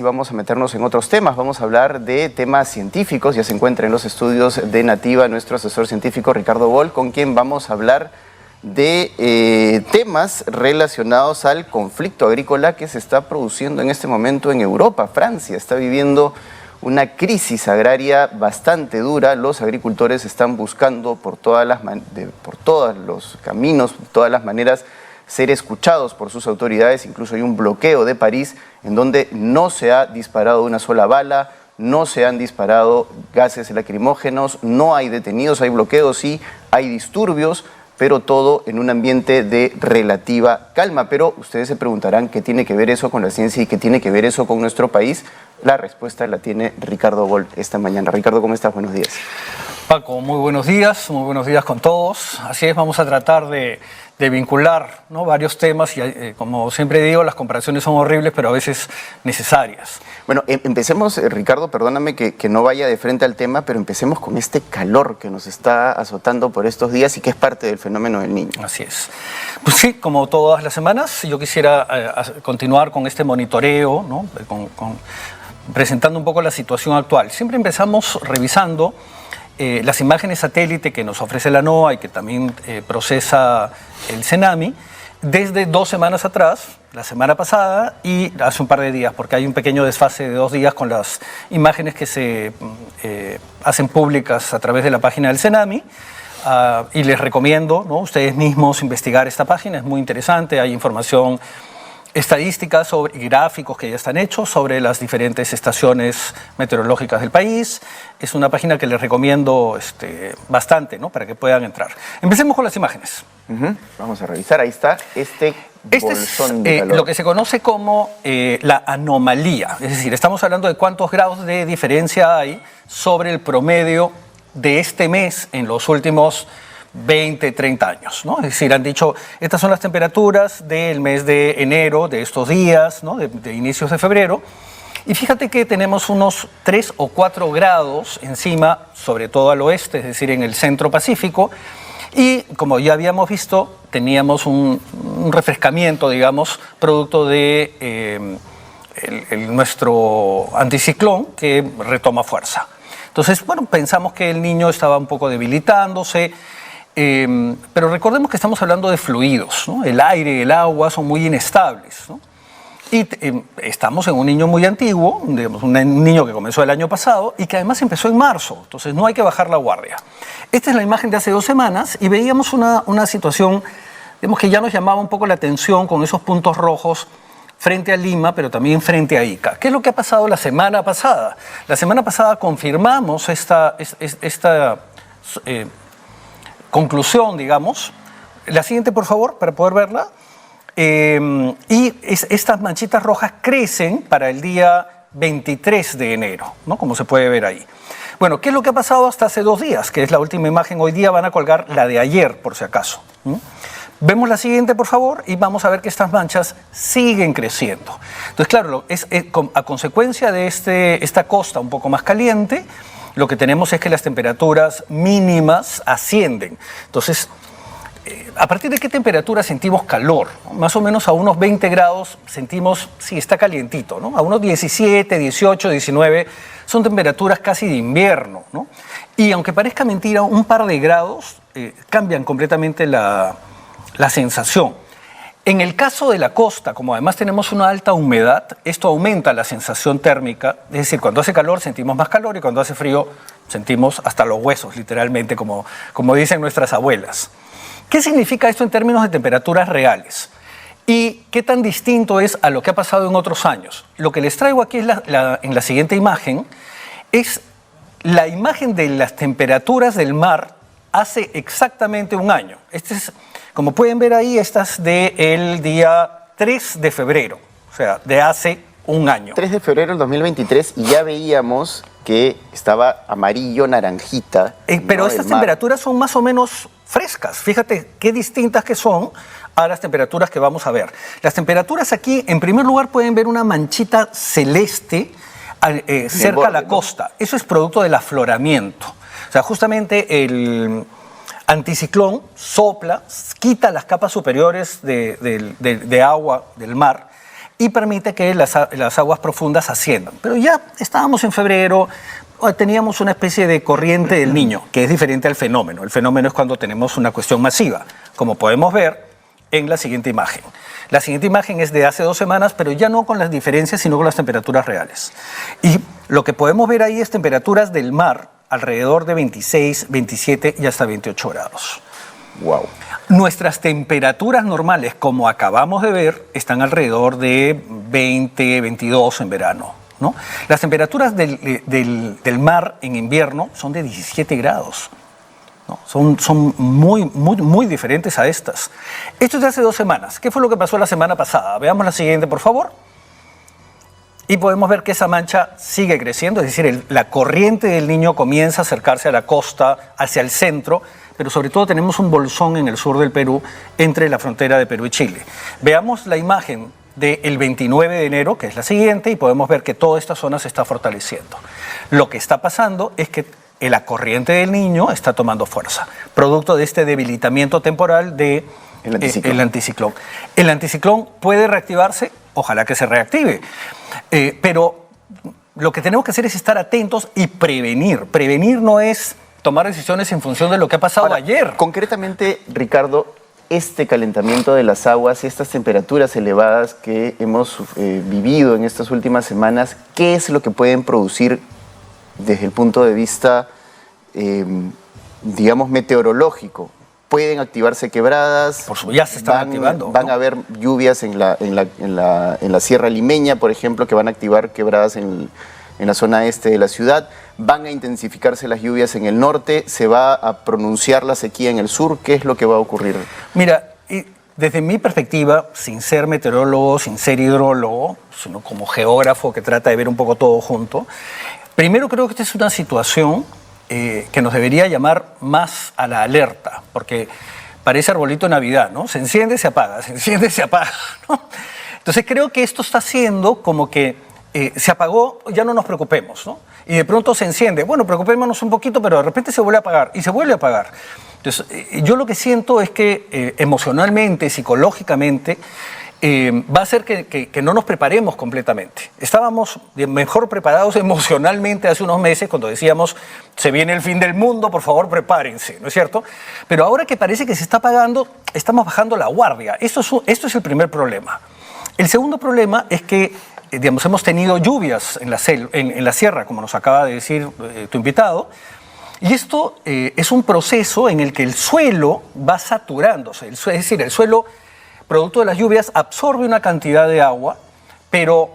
Y vamos a meternos en otros temas, vamos a hablar de temas científicos. Ya se encuentra en los estudios de Nativa nuestro asesor científico Ricardo Boll, con quien vamos a hablar de temas relacionados al conflicto agrícola que se está produciendo en este momento en Europa. Francia está viviendo una crisis agraria bastante dura. Los agricultores están buscando por todos los caminos, todas las maneras, ser escuchados por sus autoridades. Incluso hay un bloqueo de París en donde no se ha disparado una sola bala, no se han disparado gases lacrimógenos, no hay detenidos, hay bloqueos, sí, hay disturbios, pero todo en un ambiente de relativa calma. Pero ustedes se preguntarán qué tiene que ver eso con la ciencia y qué tiene que ver eso con nuestro país. La respuesta la tiene Ricardo Boll esta mañana. Ricardo, ¿cómo estás? Buenos días. Paco, muy buenos días con todos. Así es, vamos a tratar de vincular, ¿no?, varios temas y como siempre digo, las comparaciones son horribles, pero a veces necesarias. Bueno, empecemos, Ricardo, perdóname que no vaya de frente al tema, pero empecemos con este calor que nos está azotando por estos días y que es parte del fenómeno del Niño. Así es. Pues sí, como todas las semanas, yo quisiera continuar con este monitoreo, ¿no?, presentando un poco la situación actual. Siempre empezamos revisando las imágenes satélite que nos ofrece la NOAA y que también procesa el CENAMI desde 2 semanas atrás, la semana pasada y hace un par de días, porque hay un pequeño desfase de 2 días con las imágenes que se hacen públicas a través de la página del CENAMI. Y les recomiendo, ¿no?, ustedes mismos investigar esta página, es muy interesante, hay información estadísticas y gráficos que ya están hechos sobre las diferentes estaciones meteorológicas del país. Es una página que les recomiendo bastante, ¿no?, para que puedan entrar. Empecemos con las imágenes. Vamos a revisar, ahí está este bolsón de calor. Lo que se conoce como la anomalía, es decir, estamos hablando de cuántos grados de diferencia hay sobre el promedio de este mes en los últimos 20, 30 años, ¿no? Es decir, han dicho, estas son las temperaturas del mes de enero, de estos días, ¿no?, de inicios de febrero, y fíjate que tenemos unos 3 o 4 grados encima, sobre todo al oeste, es decir, en el centro Pacífico, y como ya habíamos visto, teníamos un refrescamiento, digamos, producto de nuestro anticiclón que retoma fuerza. Entonces, bueno, pensamos que el Niño estaba un poco debilitándose, pero recordemos que estamos hablando de fluidos, ¿no? El aire y el agua son muy inestables, ¿no? Y estamos en un Niño muy antiguo, digamos, un niño que comenzó el año pasado y que además empezó en marzo, entonces no hay que bajar la guardia. Esta es la imagen de hace 2 semanas y veíamos una situación, digamos, que ya nos llamaba un poco la atención con esos puntos rojos frente a Lima, pero también frente a Ica. ¿Qué es lo que ha pasado la semana pasada? La semana pasada confirmamos esta conclusión, digamos. La siguiente, por favor, para poder verla. Estas manchitas rojas crecen para el día 23 de enero, ¿no?, como se puede ver ahí. Bueno, ¿qué es lo que ha pasado hasta hace 2 días? Que es la última imagen. Hoy día van a colgar la de ayer, por si acaso. Vemos la siguiente, por favor, y vamos a ver que estas manchas siguen creciendo. Entonces, claro, a consecuencia de esta costa un poco más caliente, lo que tenemos es que las temperaturas mínimas ascienden. Entonces, ¿a partir de qué temperatura sentimos calor? Más o menos a unos 20 grados sentimos, sí, está calientito, ¿no? A unos 17, 18, 19 son temperaturas casi de invierno, ¿no? Y aunque parezca mentira, un par de grados cambian completamente la sensación. En el caso de la costa, como además tenemos una alta humedad, esto aumenta la sensación térmica, es decir, cuando hace calor sentimos más calor y cuando hace frío sentimos hasta los huesos, literalmente, como dicen nuestras abuelas. ¿Qué significa esto en términos de temperaturas reales? ¿Y qué tan distinto es a lo que ha pasado en otros años? Lo que les traigo aquí en la siguiente imagen es la imagen de las temperaturas del mar hace exactamente un año. Como pueden ver ahí, esta es del día 3 de febrero, o sea, de hace un año. 3 de febrero del 2023 y ya veíamos que estaba amarillo, naranjita. Pero estas temperaturas son más o menos frescas. Fíjate qué distintas que son a las temperaturas que vamos a ver. Las temperaturas aquí, en primer lugar, pueden ver una manchita celeste cerca a la costa. Eso es producto del afloramiento. O sea, justamente el anticiclón sopla, quita las capas superiores de agua del mar y permite que las aguas profundas asciendan. Pero ya estábamos en febrero, teníamos una especie de corriente del Niño, que es diferente al fenómeno. El fenómeno es cuando tenemos una cuestión masiva, como podemos ver en la siguiente imagen. La siguiente imagen es de hace 2 semanas, pero ya no con las diferencias, sino con las temperaturas reales. Y lo que podemos ver ahí es temperaturas del mar alrededor de 26, 27 y hasta 28 grados. Wow. Nuestras temperaturas normales, como acabamos de ver, están alrededor de 20, 22 en verano, ¿no? Las temperaturas del mar en invierno son de 17 grados. ¿No? Son muy diferentes a estas. Esto es de hace 2 semanas. ¿Qué fue lo que pasó la semana pasada? Veamos la siguiente, por favor. Y podemos ver que esa mancha sigue creciendo, es decir, la corriente del Niño comienza a acercarse a la costa, hacia el centro, pero sobre todo tenemos un bolsón en el sur del Perú, entre la frontera de Perú y Chile. Veamos la imagen del 29 de enero, que es la siguiente, y podemos ver que toda esta zona se está fortaleciendo. Lo que está pasando es que la corriente del Niño está tomando fuerza, producto de este debilitamiento temporal del anticiclón. El anticiclón puede reactivarse, ojalá que se reactive, pero lo que tenemos que hacer es estar atentos y prevenir. Prevenir no es tomar decisiones en función de lo que ha pasado ayer. Concretamente, Ricardo, este calentamiento de las aguas y estas temperaturas elevadas que hemos vivido en estas últimas semanas, ¿qué es lo que pueden producir desde el punto de vista, digamos, meteorológico? ¿Pueden activarse quebradas? Por supuesto, ya se están activando. ¿Van a haber lluvias en la Sierra Limeña, por ejemplo, que van a activar quebradas en la zona este de la ciudad? ¿Van a intensificarse las lluvias en el norte? ¿Se va a pronunciar la sequía en el sur? ¿Qué es lo que va a ocurrir? Mira, desde mi perspectiva, sin ser meteorólogo, sin ser hidrólogo, sino como geógrafo que trata de ver un poco todo junto, primero creo que esta es una situación que nos debería llamar más a la alerta, porque parece arbolito de Navidad, ¿no? Se enciende, se apaga, se enciende, se apaga, ¿no? Entonces creo que esto está haciendo como que se apagó, ya no nos preocupemos, ¿no? Y de pronto se enciende, bueno, preocupémonos un poquito, pero de repente se vuelve a apagar y se vuelve a apagar. Entonces yo lo que siento es que emocionalmente, psicológicamente, va a hacer que no nos preparemos completamente. Estábamos mejor preparados emocionalmente hace unos meses cuando decíamos, se viene el fin del mundo, por favor prepárense, ¿no es cierto? Pero ahora que parece que se está apagando, estamos bajando la guardia. Esto es el primer problema. El segundo problema es que, digamos, hemos tenido lluvias en la sierra, como nos acaba de decir tu invitado, y esto es un proceso en el que el suelo va saturándose, es decir, el suelo, producto de las lluvias, absorbe una cantidad de agua, pero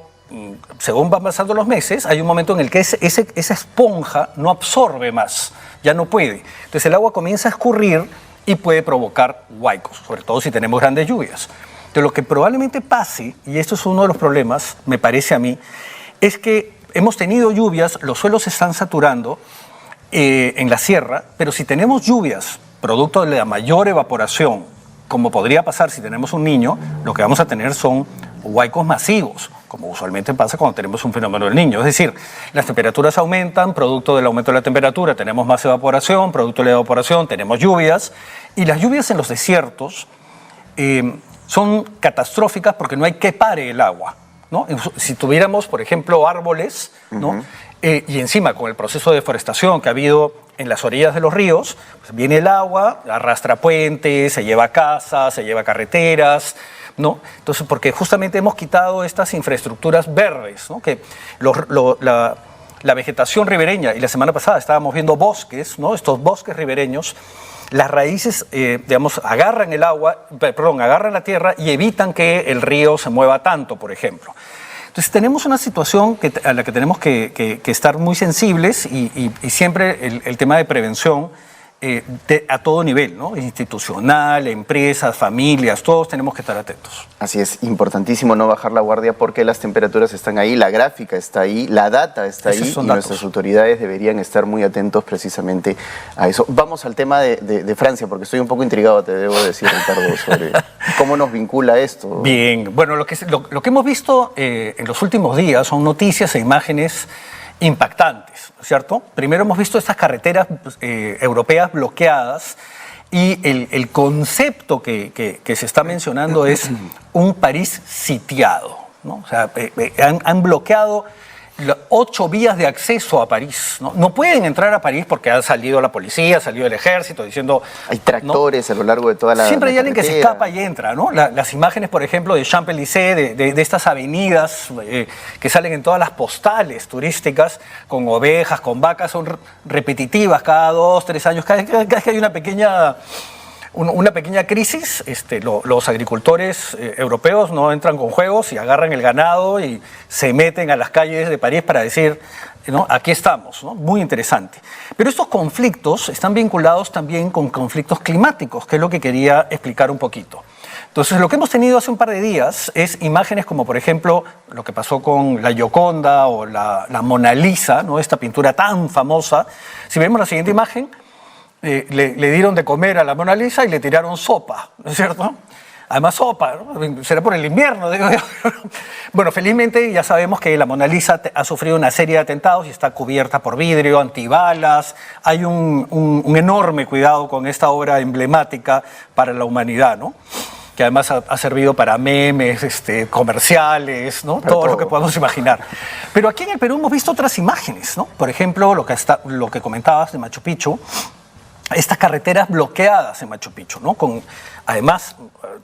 según van pasando los meses, hay un momento en el que esa esponja no absorbe más, ya no puede. Entonces el agua comienza a escurrir y puede provocar huaicos, sobre todo si tenemos grandes lluvias. Entonces lo que probablemente pase, y esto es uno de los problemas, me parece a mí, es que hemos tenido lluvias, los suelos se están saturando en la sierra, pero si tenemos lluvias, producto de la mayor evaporación, como podría pasar si tenemos un niño, lo que vamos a tener son huaicos masivos, como usualmente pasa cuando tenemos un fenómeno del Niño. Es decir, las temperaturas aumentan, producto del aumento de la temperatura tenemos más evaporación, producto de la evaporación tenemos lluvias, y las lluvias en los desiertos son catastróficas porque no hay que pare el agua, ¿no? Si tuviéramos, por ejemplo, árboles, ¿no? Y encima con el proceso de deforestación que ha habido en las orillas de los ríos, pues viene el agua, arrastra puentes, se lleva casas, se lleva carreteras, ¿no? Entonces, porque justamente hemos quitado estas infraestructuras verdes, ¿no? Que la vegetación ribereña, y la semana pasada estábamos viendo bosques, ¿no? Estos bosques ribereños, las raíces, digamos, agarran el agua, agarran la tierra y evitan que el río se mueva tanto, por ejemplo. Entonces tenemos una situación a la que tenemos que estar muy sensibles y siempre el tema de prevención a todo nivel, ¿no? Institucional, empresas, familias, todos tenemos que estar atentos. Así es, importantísimo no bajar la guardia porque las temperaturas están ahí, la gráfica está ahí, la data está ahí y nuestras autoridades deberían estar muy atentos precisamente a eso. Vamos al tema de Francia, porque estoy un poco intrigado, te debo decir, Ricardo, sobre cómo nos vincula esto. Bien, bueno, lo que hemos visto en los últimos días son noticias e imágenes impactantes, ¿cierto? Primero hemos visto estas carreteras europeas bloqueadas y el concepto que se está mencionando es un París sitiado, ¿no? O sea, han bloqueado 8 vías de acceso a París, ¿no? No pueden entrar a París porque ha salido la policía, ha salido el ejército diciendo... Hay tractores, ¿no?, a lo largo de toda la Siempre hay alguien que se carretera. escapa y entra, ¿no? Las imágenes, por ejemplo, de Champs-Élysées, de estas avenidas que salen en todas las postales turísticas, con ovejas, con vacas, son repetitivas cada 2, 3 años. Cada vez que hay una pequeña crisis, los agricultores europeos no entran con juegos y agarran el ganado y se meten a las calles de París para decir, ¿no?, aquí estamos, ¿no? Muy interesante. Pero estos conflictos están vinculados también con conflictos climáticos, que es lo que quería explicar un poquito. Entonces, lo que hemos tenido hace un par de días es imágenes como, por ejemplo, lo que pasó con la Gioconda o la Mona Lisa, ¿no?, esta pintura tan famosa. Si vemos la siguiente imagen, le dieron de comer a la Mona Lisa y le tiraron sopa, ¿no es cierto? Además sopa, ¿no? Será por el invierno, digo yo. Bueno, felizmente ya sabemos que la Mona Lisa ha sufrido una serie de atentados y está cubierta por vidrio, antibalas. Hay un enorme cuidado con esta obra emblemática para la humanidad, ¿no? Que además ha servido para memes, comerciales, ¿no? Todo lo que podamos imaginar. Pero aquí en el Perú hemos visto otras imágenes, ¿no? Por ejemplo, lo que comentabas de Machu Picchu, estas carreteras bloqueadas en Machu Picchu, ¿no? Además,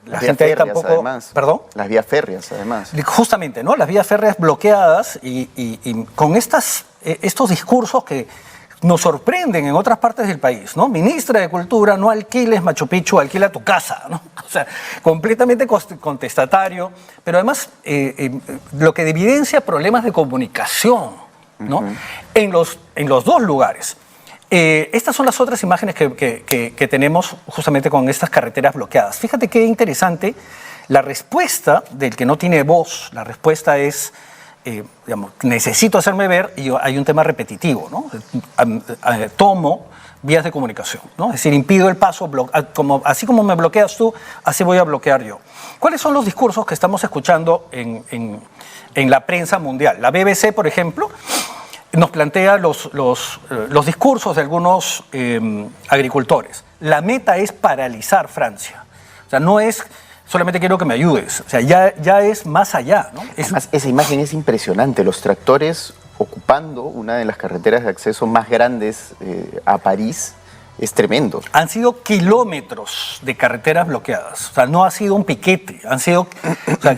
la gente ahí tampoco... Además, ¿Perdón? Las vías férreas, además. Justamente, ¿no? Las vías férreas bloqueadas y con estos discursos que nos sorprenden en otras partes del país, ¿no? Ministra de Cultura, no alquiles Machu Picchu, alquila tu casa, ¿no? O sea, completamente contestatario, pero además lo que evidencia problemas de comunicación, ¿no? En los dos lugares. Estas son las otras imágenes que tenemos justamente con estas carreteras bloqueadas. Fíjate qué interesante, la respuesta del que no tiene voz, la respuesta es, digamos, necesito hacerme ver y hay un tema repetitivo, ¿no? Tomo vías de comunicación, ¿no? Es decir, impido el paso, así como me bloqueas tú, así voy a bloquear yo. ¿Cuáles son los discursos que estamos escuchando en la prensa mundial? La BBC, por ejemplo, nos plantea los discursos de algunos agricultores. La meta es paralizar Francia. O sea, no es solamente quiero que me ayudes. O sea, ya es más allá, ¿no? Además, esa imagen es impresionante. Los tractores ocupando una de las carreteras de acceso más grandes a París. Es tremendo. Han sido kilómetros de carreteras bloqueadas. O sea, no ha sido un piquete. Han sido, o sea,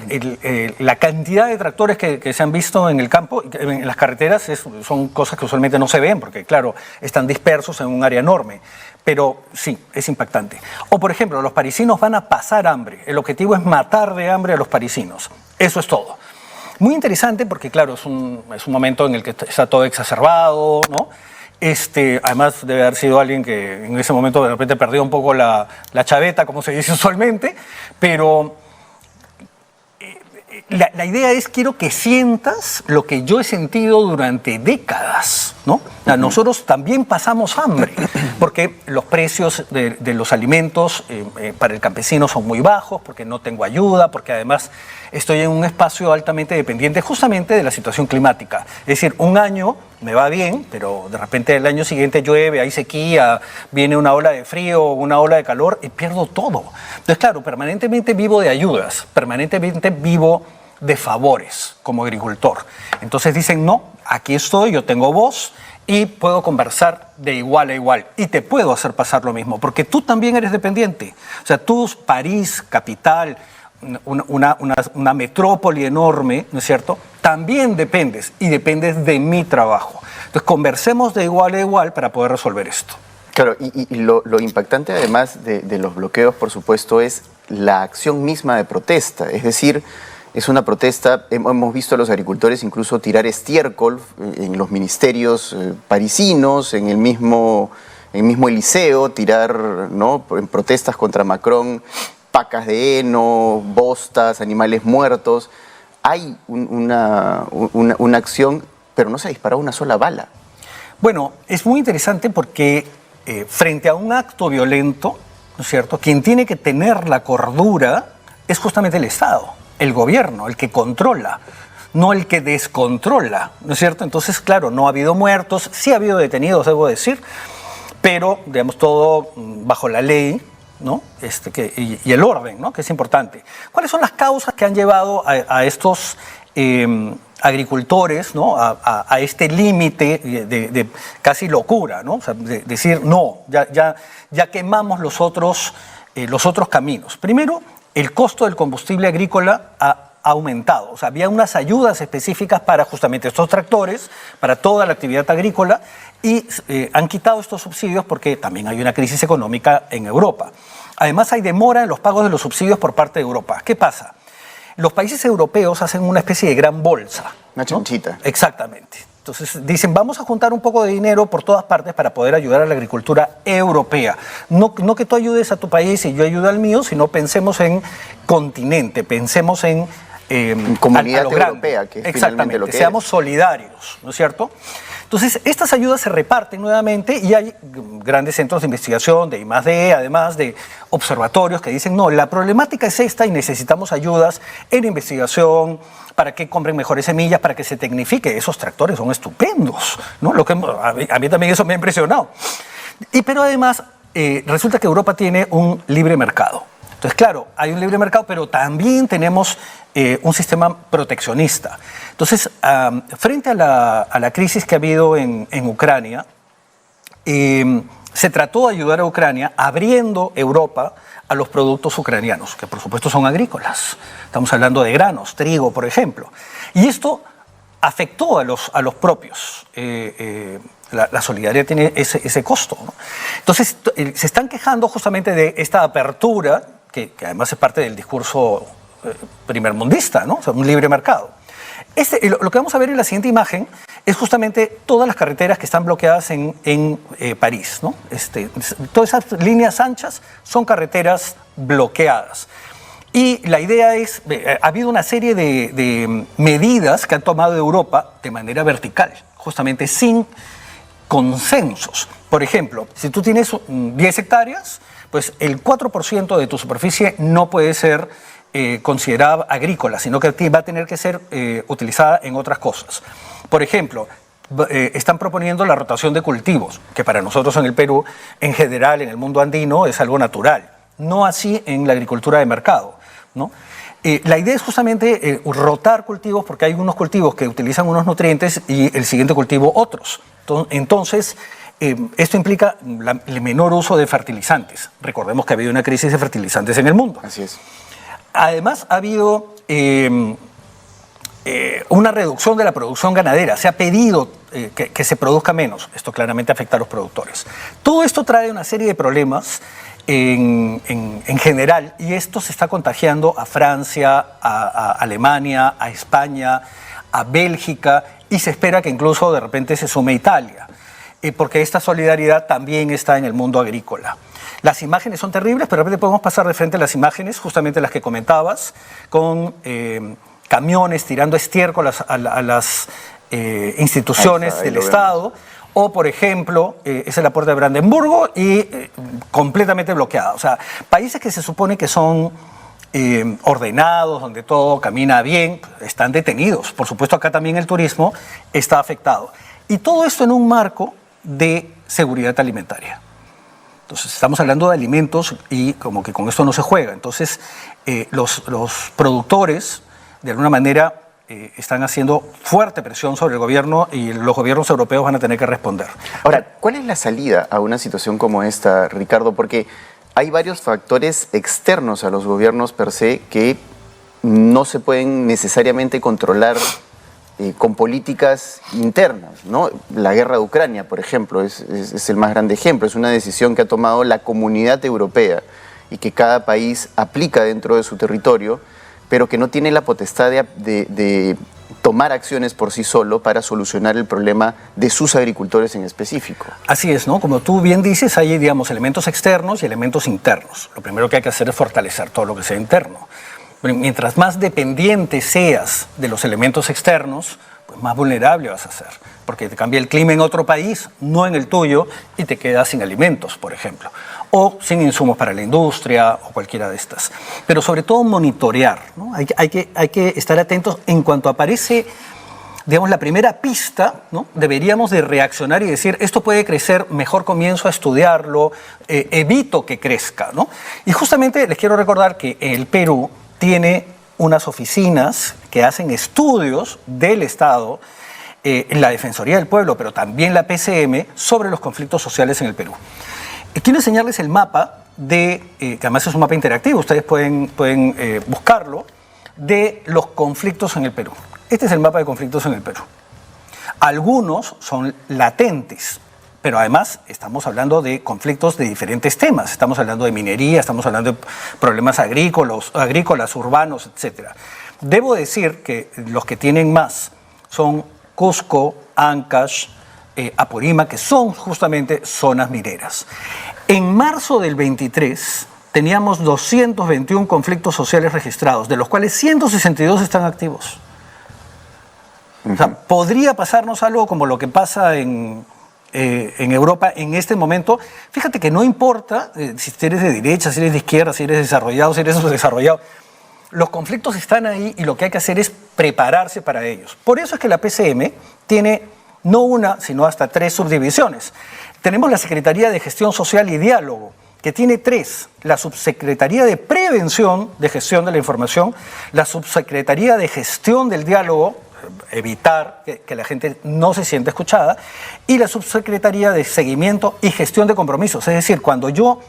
la cantidad de tractores que se han visto en el campo, en las carreteras, son cosas que usualmente no se ven, porque, claro, están dispersos en un área enorme. Pero sí, es impactante. O, por ejemplo, los parisinos van a pasar hambre. El objetivo es matar de hambre a los parisinos. Eso es todo. Muy interesante porque, claro, es un momento en el que está todo exacerbado, ¿no? Además debe haber sido alguien que en ese momento de repente perdió un poco la chaveta, como se dice usualmente, pero la idea es, quiero que sientas lo que yo he sentido durante décadas, ¿no? O sea, nosotros también pasamos hambre, porque los precios de los alimentos para el campesino son muy bajos, porque no tengo ayuda, porque además estoy en un espacio altamente dependiente justamente de la situación climática. Es decir, un año me va bien, pero de repente el año siguiente llueve, hay sequía, viene una ola de frío, una ola de calor y pierdo todo. Entonces, claro, permanentemente vivo de ayudas, permanentemente vivo de favores como agricultor. Entonces dicen, no, aquí estoy, yo tengo voz y puedo conversar de igual a igual y te puedo hacer pasar lo mismo, porque tú también eres dependiente. O sea, tú, París, capital, una metrópoli enorme, ¿no es cierto? También dependes y dependes de mi trabajo. Entonces conversemos de igual a igual para poder resolver esto. Claro, y lo impactante además de los bloqueos, por supuesto, es la acción misma de protesta. Es decir, es una protesta, hemos visto a los agricultores incluso tirar estiércol en los ministerios parisinos, en el mismo Eliseo, tirar, ¿no?, en protestas contra Macron, pacas de heno, bostas, animales muertos. Hay una acción, pero no se ha disparado una sola bala. Bueno, es muy interesante porque frente a un acto violento, ¿no es cierto?, quien tiene que tener la cordura es justamente el Estado, el gobierno, el que controla, no el que descontrola, ¿no es cierto? Entonces, claro, no ha habido muertos, sí ha habido detenidos, debo decir, pero, digamos, todo bajo la ley, ¿no? Y el orden, ¿no? Que es importante. ¿Cuáles son las causas que han llevado a estos agricultores, ¿no? a este límite de casi locura, ¿no? O sea, de decir, no, ya quemamos los otros caminos? Primero, el costo del combustible agrícola ha aumentado. O sea, había unas ayudas específicas para justamente estos tractores, para toda la actividad agrícola, y han quitado estos subsidios porque también hay una crisis económica en Europa. Además, hay demora en los pagos de los subsidios por parte de Europa. ¿Qué pasa? Los países europeos hacen una especie de gran bolsa, una chanchita. ¿no? Exactamente. Entonces dicen, vamos a juntar un poco de dinero por todas partes para poder ayudar a la agricultura europea. No que tú ayudes a tu país y yo ayude al mío, sino pensemos en continente, pensemos en comunidad europea, que es finalmente lo que seamos solidarios, ¿no es cierto? Entonces, estas ayudas se reparten nuevamente y hay grandes centros de investigación, de I+D, además de observatorios que dicen, no, la problemática es esta y necesitamos ayudas en investigación para que compren mejores semillas, para que se tecnifique. Esos tractores son estupendos, ¿no? A mí también eso me ha impresionado. Pero además, resulta que Europa tiene un libre mercado. Entonces, claro, hay un libre mercado, pero también tenemos un sistema proteccionista. Entonces, frente a la crisis que ha habido en Ucrania, se trató de ayudar a Ucrania abriendo Europa a los productos ucranianos, que por supuesto son agrícolas. Estamos hablando de granos, trigo, por ejemplo. Y esto afectó a los propios. La solidaridad tiene ese costo, ¿no? Entonces, se están quejando justamente de esta apertura, que además es parte del discurso primermundista, ¿no? O sea, un libre mercado. Lo que vamos a ver en la siguiente imagen es justamente todas las carreteras que están bloqueadas en París, ¿no? Todas esas líneas anchas son carreteras bloqueadas. Y la idea es, ha habido una serie de medidas que han tomado Europa de manera vertical, justamente sin consensos. Por ejemplo, si tú tienes 10 hectáreas, pues el 4% de tu superficie no puede ser considerada agrícola, sino que va a tener que ser utilizada en otras cosas. Por ejemplo, están proponiendo la rotación de cultivos, que para nosotros en el Perú, en general, en el mundo andino, es algo natural. No así en la agricultura de mercado, ¿no? La idea es justamente rotar cultivos, porque hay unos cultivos que utilizan unos nutrientes y el siguiente cultivo otros. Entonces, esto implica el menor uso de fertilizantes. Recordemos que ha habido una crisis de fertilizantes en el mundo. Así es. Además, ha habido una reducción de la producción ganadera. Se ha pedido que se produzca menos. Esto claramente afecta a los productores. Todo esto trae una serie de problemas en general, y esto se está contagiando a Francia, a Alemania, a España, a Bélgica, y se espera que incluso de repente se sume Italia, porque esta solidaridad también está en el mundo agrícola. Las imágenes son terribles, pero de repente podemos pasar de frente a las imágenes, justamente las que comentabas, con camiones tirando estiércol a las instituciones del Estado. O, por ejemplo, esa es la puerta de Brandenburgo y completamente bloqueada. O sea, países que se supone que son ordenados, donde todo camina bien, están detenidos. Por supuesto, acá también el turismo está afectado. Y todo esto en un marco de seguridad alimentaria. Entonces, estamos hablando de alimentos y como que con esto no se juega. Entonces, los productores, de alguna manera, están haciendo fuerte presión sobre el gobierno y los gobiernos europeos van a tener que responder. Ahora, ¿cuál es la salida a una situación como esta, Ricardo? Porque hay varios factores externos a los gobiernos per se que no se pueden necesariamente controlar con políticas internas, ¿no? La guerra de Ucrania, por ejemplo, es el más grande ejemplo. Es una decisión que ha tomado la Comunidad Europea y que cada país aplica dentro de su territorio, pero que no tiene la potestad de tomar acciones por sí solo para solucionar el problema de sus agricultores en específico. Así es, ¿no? Como tú bien dices, hay, digamos, elementos externos y elementos internos. Lo primero que hay que hacer es fortalecer todo lo que sea interno. Mientras más dependiente seas de los elementos externos, pues más vulnerable vas a ser, porque te cambia el clima en otro país, no en el tuyo, y te quedas sin alimentos, por ejemplo, o sin insumos para la industria o cualquiera de estas. Pero sobre todo monitorear, ¿no? Hay que estar atentos en cuanto aparece digamos, la primera pista, ¿no? Deberíamos de reaccionar y decir, esto puede crecer, mejor comienzo a estudiarlo, evito que crezca, ¿no? Y justamente les quiero recordar que el Perú tiene unas oficinas que hacen estudios del Estado, la Defensoría del Pueblo, pero también la PCM, sobre los conflictos sociales en el Perú. Quiero enseñarles el mapa que además es un mapa interactivo, ustedes pueden buscarlo, de los conflictos en el Perú. Este es el mapa de conflictos en el Perú. Algunos son latentes, pero además estamos hablando de conflictos de diferentes temas. Estamos hablando de minería, estamos hablando de problemas agrícolas, urbanos, etc. Debo decir que los que tienen más son Cusco, Ancash, Apurímac, que son justamente zonas mineras. En marzo del 23 teníamos 221 conflictos sociales registrados, de los cuales 162 están activos. O sea, podría pasarnos algo como lo que pasa en Europa en este momento. Fíjate que no importa si eres de derecha, si eres de izquierda, si eres desarrollado, si eres subdesarrollado. Los conflictos están ahí y lo que hay que hacer es prepararse para ellos. Por eso es que la PCM tiene no una, sino hasta 3 subdivisiones. Tenemos la Secretaría de Gestión Social y Diálogo, que tiene 3, la Subsecretaría de Prevención de Gestión de la Información, la Subsecretaría de Gestión del Diálogo, evitar que la gente no se sienta escuchada, y la Subsecretaría de Seguimiento y Gestión de Compromisos. Es decir, cuando yo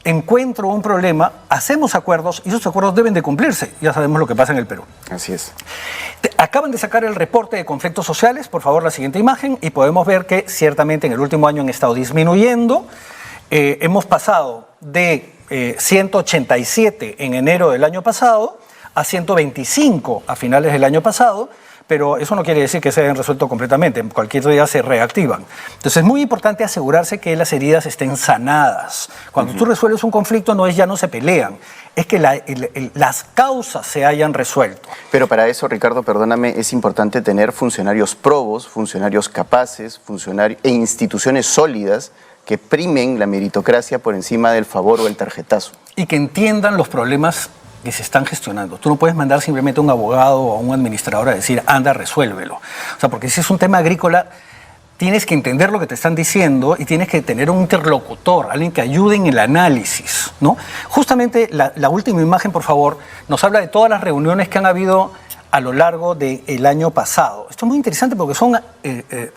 encuentro un problema, hacemos acuerdos y esos acuerdos deben de cumplirse. Ya sabemos lo que pasa en el Perú. Así es. Acaban de sacar el reporte de conflictos sociales, por favor la siguiente imagen, y podemos ver que ciertamente en el último año han estado disminuyendo. Hemos pasado de 187 en enero del año pasado a 125 a finales del año pasado, pero eso no quiere decir que se hayan resuelto completamente, cualquier día se reactivan. Entonces es muy importante asegurarse que las heridas estén sanadas. Cuando tú resuelves un conflicto ya no se pelean, es que las causas se hayan resuelto. Pero para eso, Ricardo, perdóname, es importante tener funcionarios probos, funcionarios capaces, e instituciones sólidas que primen la meritocracia por encima del favor o el tarjetazo. Y que entiendan los problemas que se están gestionando. Tú no puedes mandar simplemente a un abogado o a un administrador a decir, anda, resuélvelo. O sea, porque si es un tema agrícola, tienes que entender lo que te están diciendo y tienes que tener un interlocutor, alguien que ayude en el análisis, ¿no? Justamente la última imagen, por favor, nos habla de todas las reuniones que han habido a lo largo del año pasado. Esto es muy interesante porque son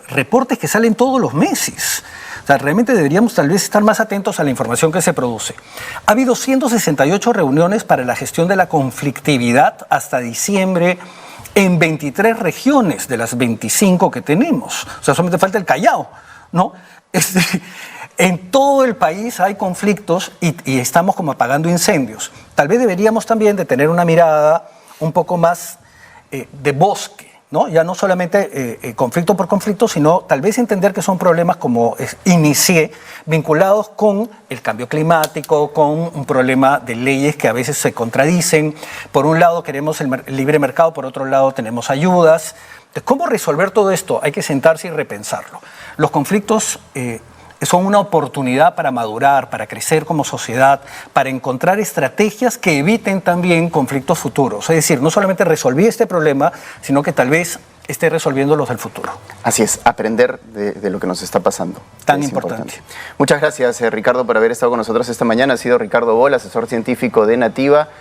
reportes que salen todos los meses. O sea, realmente deberíamos tal vez estar más atentos a la información que se produce. Ha habido 168 reuniones para la gestión de la conflictividad hasta diciembre en 23 regiones de las 25 que tenemos. O sea, solamente falta el Callao, ¿no? En todo el país hay conflictos y estamos como apagando incendios. Tal vez deberíamos también de tener una mirada un poco más de bosque, ¿no? Ya no solamente conflicto por conflicto, sino tal vez entender que son problemas como inicié, vinculados con el cambio climático, con un problema de leyes que a veces se contradicen. Por un lado queremos el libre mercado, por otro lado tenemos ayudas. Entonces, ¿cómo resolver todo esto? Hay que sentarse y repensarlo. Los conflictos son una oportunidad para madurar, para crecer como sociedad, para encontrar estrategias que eviten también conflictos futuros. Es decir, no solamente resolví este problema, sino que tal vez esté resolviendo los del futuro. Así es, aprender de lo que nos está pasando. Tan importante. Muchas gracias, Ricardo, por haber estado con nosotros esta mañana. Ha sido Ricardo Boll, asesor científico de Nativa.